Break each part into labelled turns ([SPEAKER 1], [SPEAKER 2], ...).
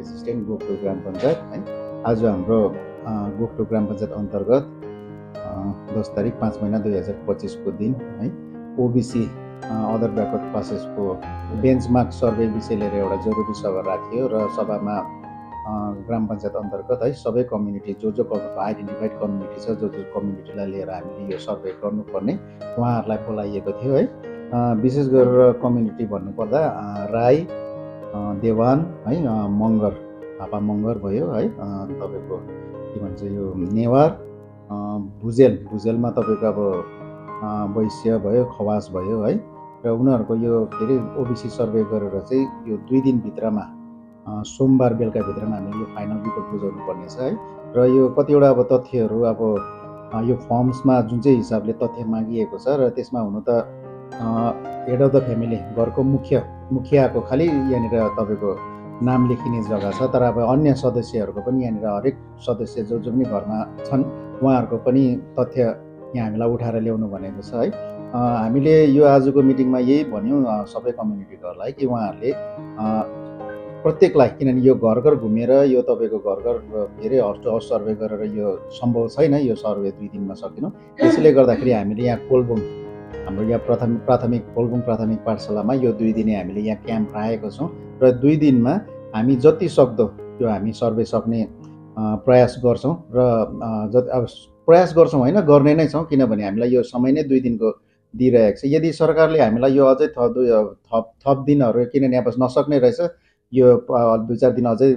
[SPEAKER 1] President गोकटो ग्राम पञ्चायत है। आज हाम्रो गोकटो ग्राम पञ्चायत अन्तर्गत 10 तारिक 5 महिना 2025 को दिन है ओबिसी अदर ब्याकवर्ड क्लासेसको बेन्चमार्क सर्वे विषय लिएर एउटा जरुरी सभा राखियो र सभामा ग्राम पञ्चायत अन्तर्गत है सबै कम्युनिटी जो आइडेन्टिफाइड कम्युनिटी छ जो कम्युनिटीलाई लिएर हामीले यो सर्वे गर्नुपर्ने उहाँहरूलाई बोलाइएको थियो है। विशेष गरेर कम्युनिटी भन्नुपर्दा राई, देवान है, मगर, थापा मगर भयो है, तपाईँको के भन्छ यो नेवार, भुजेलमा तपाईँको अब वैश्य भयो, खवास भयो है। र उनीहरूको यो के अरे ओबिसी सर्वे गरेर चाहिँ यो 2 दिनभित्रमा सोमबार बेलुकाभित्रमा हामीले यो फाइनल रिपोर्ट बुझाउनु पर्नेछ है। र यो कतिवटा अब तथ्यहरू अब यो फर्म्समा जुन चाहिँ हिसाबले तथ्य मागिएको छ र त्यसमा हुनु त हेड अफ द फ्यामिली घरको मुखियाको खालि यहाँनिर तपाईँको नाम लेखिने जग्गा छ, तर अब अन्य सदस्यहरूको पनि यहाँनिर हरेक सदस्य जो पनि घरमा छन् उहाँहरूको पनि तथ्य यहाँ हामीलाई उठाएर ल्याउनु भनेको छ है। हामीले यो आजको मिटिङमा यही भन्यौँ सबै कम्युनिटीहरूलाई कि उहाँहरूले प्रत्येकलाई, किनभने यो घर घर घुमेर यो तपाईँको घर घर के अरे हाउस सर्वे गरेर यो सम्भव छैन, यो सर्वे 2 दिनमा सकिनु। त्यसैले गर्दाखेरि हामीले यहाँ कोलबुङ हाम्रो यहाँ प्राथमिक कोलबुङ प्राथमिक पाठशालामा यो 2 दिने हामीले यहाँ क्याम्प राखेको छौँ र 2 दिनमा हामी जति सक्दो यो हामी सर्वे सक्ने प्रयास गर्छौँ र अब प्रयास गर्छौँ होइन, गर्ने नै छौँ, किनभने हामीलाई यो समय नै 2 दिनको दिइरहेको छ। यदि सरकारले हामीलाई यो अझै थप दिनहरू, किनभने अब नसक्ने रहेछ यो 2-4 दिन अझै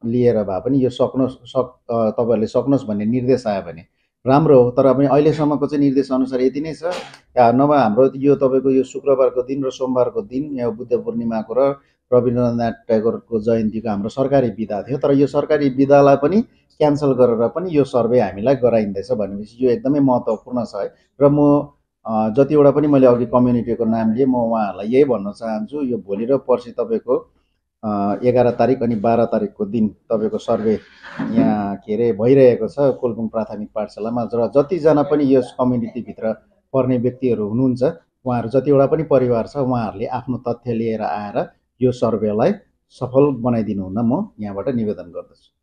[SPEAKER 1] लिएर भए पनि यो तपाईँहरूले सक्नुहोस् भन्ने निर्देश आयो भने राम्रो हो। तर पनि अहिलेसम्मको चाहिँ निर्देश अनुसार यति नै छ। नभए हाम्रो यो तपाईँको यो शुक्रबारको दिन र सोमबारको दिन यहाँ बुद्ध पूर्णिमाको र रविन्द्रनाथ ट्यागोरको जयन्तीको हाम्रो सरकारी बिदा थियो, तर यो सरकारी बिदालाई पनि क्यान्सल गरेर पनि यो सर्वे हामीलाई गराइँदैछ भनेपछि यो एकदमै महत्त्वपूर्ण छ है। र म जतिवटा पनि मैले अघि कम्युनिटीको नाम लिएँ, म उहाँहरूलाई यही भन्न चाहन्छु, यो भोलि र पर्सि तपाईँको 11 तारिक अनि 12 तारिकको दिन तपाईँको सर्वे यहाँ के अरे भइरहेको छ कोलबुङ प्राथमिक पाठशालामा। र जतिजना पनि यस कम्युनिटीभित्र पर्ने व्यक्तिहरू हुनुहुन्छ उहाँहरू जतिवटा पनि परिवार छ उहाँहरूले आफ्नो तथ्य लिएर आएर यो सर्वेलाई सफल बनाइदिनु हुन म यहाँबाट निवेदन गर्दछु।